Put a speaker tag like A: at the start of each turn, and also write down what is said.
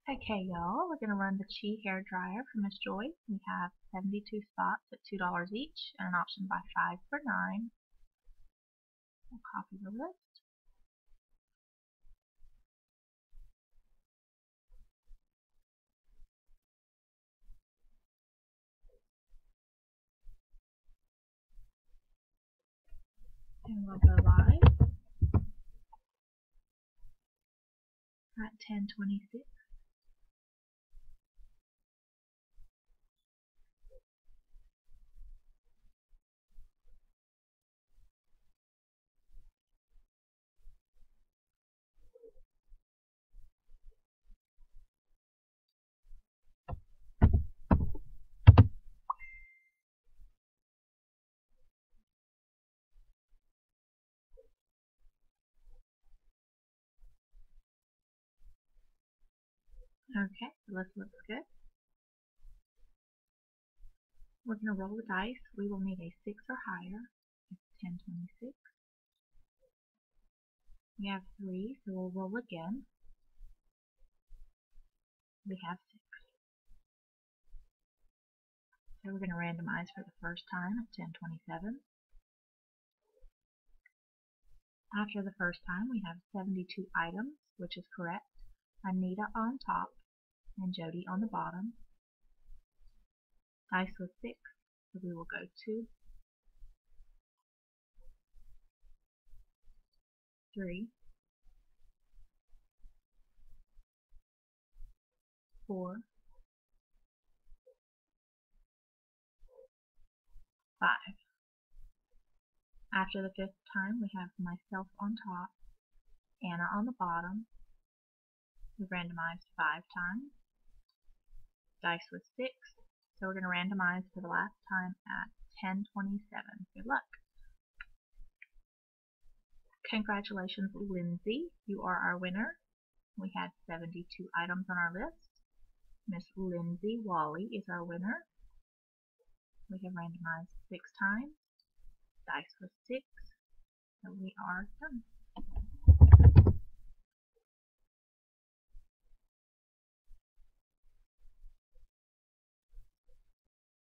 A: Okay, y'all, we're going to run the Chi hair dryer for Miss Joy. We have 72 spots at $2 each and an option to buy 5 for $9. We'll copy the list. And we'll go live at 10:26. Okay, the list looks good. We're going to roll the dice. We will need a 6 or higher. It's 10:26. We have 3, so we'll roll again. We have 6. So we're going to randomize for the first time at 10:27. After the first time, we have 72 items, which is correct. Anita on top and Jody on the bottom. Dice was 6, so we will go 2, 3, 4, 5. After the 5th time, we have myself on top, Anna on the bottom. We randomized 5 times. Dice was 6, so we're going to randomize for the last time at 10:27. Good luck. Congratulations, Lindsay. You are our winner. We had 72 items on our list. Miss Lindsay Wally is our winner. We have randomized 6 times. Dice was 6, so we are done.